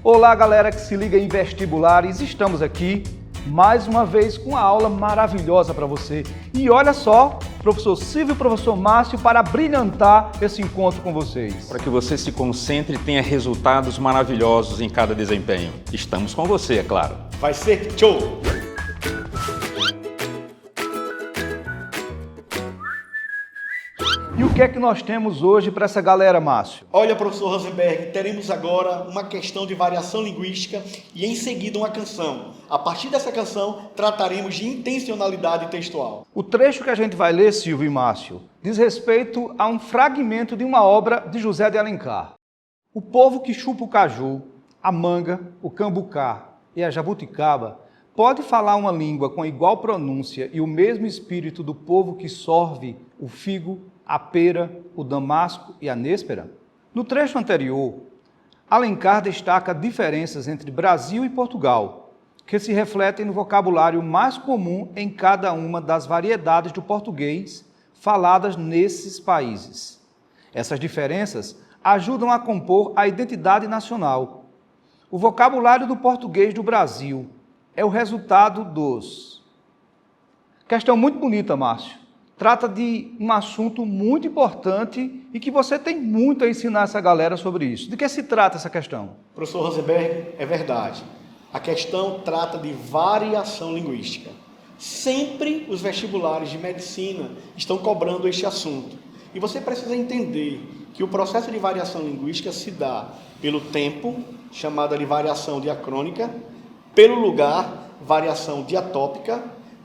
Olá, galera que se liga em vestibulares, estamos aqui mais uma vez com uma aula maravilhosa para você. E olha só, professor Silvio e professor Márcio para brilhantar esse encontro com vocês. Para que você se concentre e tenha resultados maravilhosos em cada desempenho. Estamos com você, é claro. Vai ser show! E o que é que nós temos hoje para essa galera, Márcio? Olha, professor Rosenberg, teremos agora uma questão de variação linguística e em seguida uma canção. A partir dessa canção, trataremos de intencionalidade textual. O trecho que a gente vai ler, Silvio e Márcio, diz respeito a um fragmento de uma obra de José de Alencar. O povo que chupa o caju, a manga, o cambucá e a jabuticaba pode falar uma língua com igual pronúncia e o mesmo espírito do povo que sorve o figo, a pera, o damasco e a néspera? No trecho anterior, Alencar destaca diferenças entre Brasil e Portugal, que se refletem no vocabulário mais comum em cada uma das variedades do português faladas nesses países. Essas diferenças ajudam a compor a identidade nacional. O vocabulário do português do Brasil é o resultado dos... Questão muito bonita, Márcio. Trata de um assunto muito importante e que você tem muito a ensinar essa galera sobre isso. De que se trata essa questão? Professor Rosenberg, é verdade. A questão trata de variação linguística. Sempre os vestibulares de medicina estão cobrando este assunto. E você precisa entender que o processo de variação linguística se dá pelo tempo, chamada de variação diacrônica, pelo lugar, variação diatópica,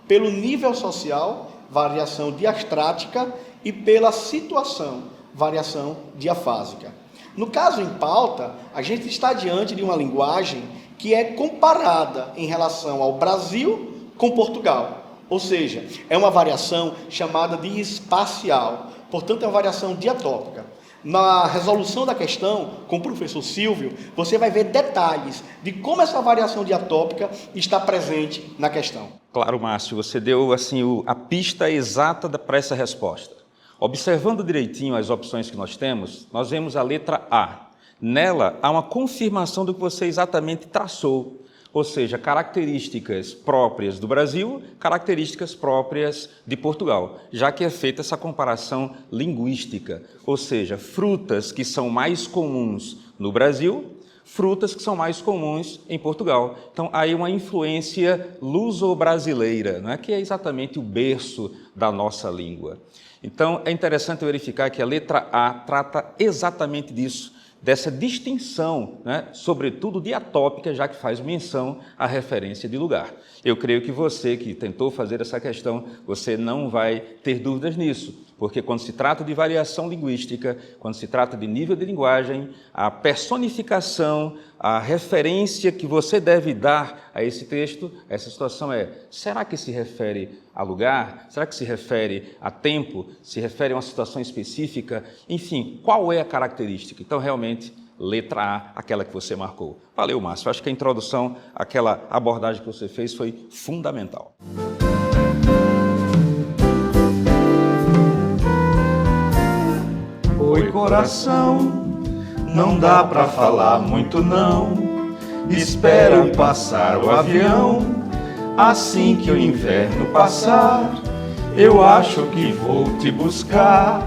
pelo nível social, variação diastrática e pela situação, variação diafásica. No caso em pauta, a gente está diante de uma linguagem que é comparada em relação ao Brasil com Portugal. Ou seja, é uma variação chamada de espacial, portanto é uma variação diatópica. Na resolução da questão, com o professor Silvio, você vai ver detalhes de como essa variação diatópica está presente na questão. Claro, Márcio, você deu a pista exata para essa resposta. Observando direitinho as opções que nós temos, nós vemos a letra A. Nela, há uma confirmação do que você exatamente traçou, ou seja, características próprias do Brasil, características próprias de Portugal, já que é feita essa comparação linguística, ou seja, frutas que são mais comuns no Brasil, frutas que são mais comuns em Portugal. Então, há aí uma influência luso-brasileira, não é? Que é exatamente o berço da nossa língua. Então, é interessante verificar que a letra A trata exatamente disso, dessa distinção, né, sobretudo diatópica, já que faz menção à referência de lugar. Eu creio que você que tentou fazer essa questão, você não vai ter dúvidas nisso, porque quando se trata de variação linguística, quando se trata de nível de linguagem, a personificação, a referência que você deve dar a esse texto, essa situação é: será que se refere a lugar? Será que se refere a tempo? Se refere a uma situação específica? Enfim, qual é a característica? Então, realmente, letra A, aquela que você marcou. Valeu, Márcio. Acho que a introdução, aquela abordagem que você fez foi fundamental. Oi, coração, não dá pra falar muito não. Espera passar o avião. Assim que o inverno passar, eu acho que vou te buscar.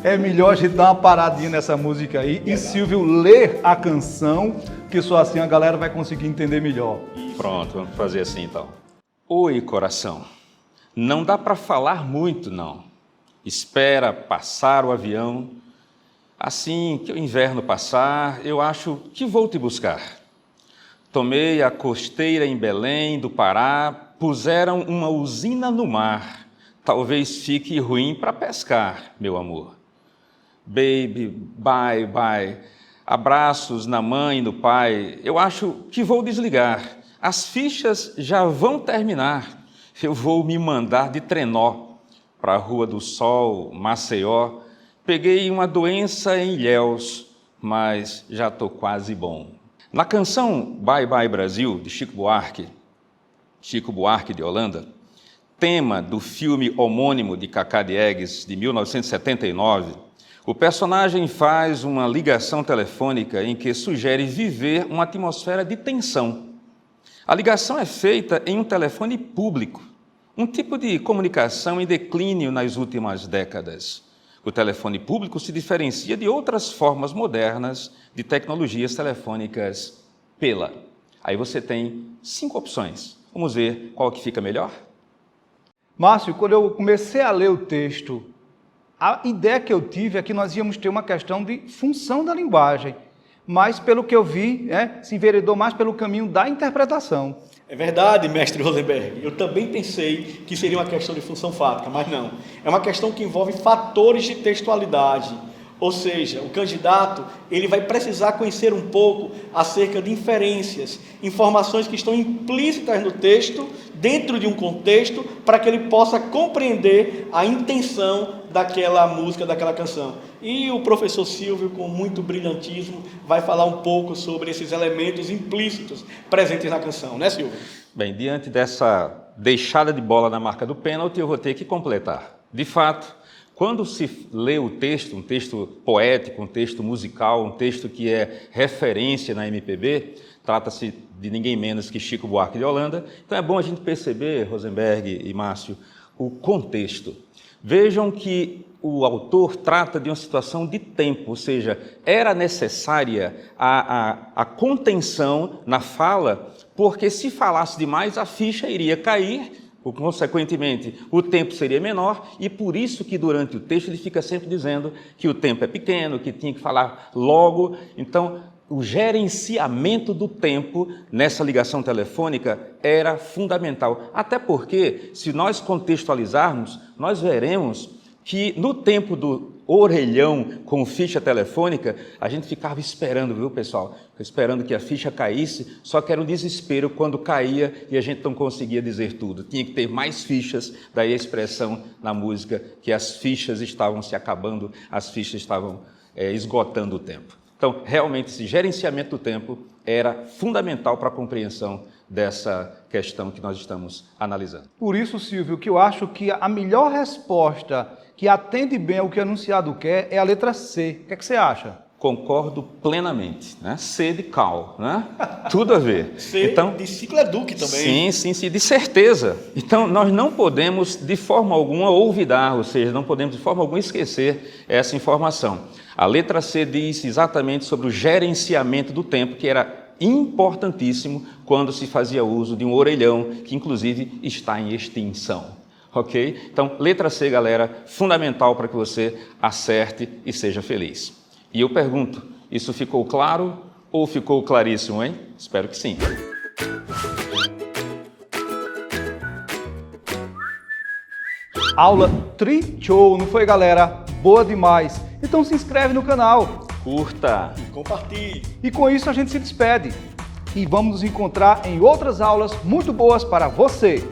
É melhor a gente dar uma paradinha nessa música aí e Silvio ler a canção, que só assim a galera vai conseguir entender melhor. Pronto, vamos fazer assim então. Oi, coração, não dá para falar muito não. Espera passar o avião. Assim que o inverno passar, eu acho que vou te buscar. Tomei a costeira em Belém do Pará, puseram uma usina no mar. Talvez fique ruim para pescar, meu amor. Baby, bye, bye. Abraços na mãe e no pai. Eu acho que vou desligar. As fichas já vão terminar. Eu vou me mandar de trenó para a Rua do Sol, Maceió. Peguei uma doença em Ilhéus, mas já estou quase bom. Na canção Bye Bye Brasil, de Chico Buarque de Holanda, tema do filme homônimo de Cacá Diegues, de 1979, O personagem faz uma ligação telefônica em que sugere viver uma atmosfera de tensão. A ligação é feita em um telefone público, um tipo de comunicação em declínio nas últimas décadas. O telefone público se diferencia de outras formas modernas de tecnologias telefônicas pela. Aí você tem 5 opções. Vamos ver qual que fica melhor? Márcio, quando eu comecei a ler o texto, a ideia que eu tive é que nós íamos ter uma questão de função da linguagem, mas pelo que eu vi, se enveredou mais pelo caminho da interpretação. É verdade, mestre Rosenberg. Eu também pensei que seria uma questão de função fática, mas não. É uma questão que envolve fatores de textualidade. Ou seja, o candidato ele vai precisar conhecer um pouco acerca de inferências, informações que estão implícitas no texto, dentro de um contexto, para que ele possa compreender a intenção daquela música, daquela canção. E o professor Silvio, com muito brilhantismo, vai falar um pouco sobre esses elementos implícitos presentes na canção, né, Silvio? Bem, diante dessa deixada de bola na marca do pênalti, eu vou ter que completar. De fato, quando se lê o texto, um texto poético, um texto musical, um texto que é referência na MPB, trata-se de ninguém menos que Chico Buarque de Holanda, então é bom a gente perceber, Rosenberg e Márcio, o contexto. Vejam que o autor trata de uma situação de tempo, ou seja, era necessária a contenção na fala, porque se falasse demais, a ficha iria cair, consequentemente, o tempo seria menor, e por isso que durante o texto ele fica sempre dizendo que o tempo é pequeno, que tinha que falar logo. Então, o gerenciamento do tempo nessa ligação telefônica era fundamental. Até porque, se nós contextualizarmos, nós veremos que no tempo do orelhão com ficha telefônica, a gente ficava esperando, viu, pessoal? Esperando que a ficha caísse, só que era um desespero quando caía e a gente não conseguia dizer tudo. Tinha que ter mais fichas, daí a expressão na música que as fichas estavam se acabando, as fichas estavam esgotando o tempo. Então, realmente, esse gerenciamento do tempo era fundamental para a compreensão dessa questão que nós estamos analisando. Por isso, Silvio, que eu acho que a melhor resposta que atende bem ao que o enunciado quer é a letra C. O que é que você acha? Concordo plenamente, né? C de cal, né? Tudo a ver. C então, de cicleduc também. Sim, de certeza. Então, nós não podemos, de forma alguma, olvidar, ou seja, não podemos, de forma alguma, esquecer essa informação. A letra C diz exatamente sobre o gerenciamento do tempo, que era importantíssimo quando se fazia uso de um orelhão, que inclusive está em extinção. Ok? Então, letra C, galera, fundamental para que você acerte e seja feliz. E eu pergunto, isso ficou claro ou ficou claríssimo, hein? Espero que sim. Aula Tri-Show, não foi, galera? Boa demais! Então se inscreve no canal. Curta. Compartilhe. E com isso a gente se despede. E vamos nos encontrar em outras aulas muito boas para você.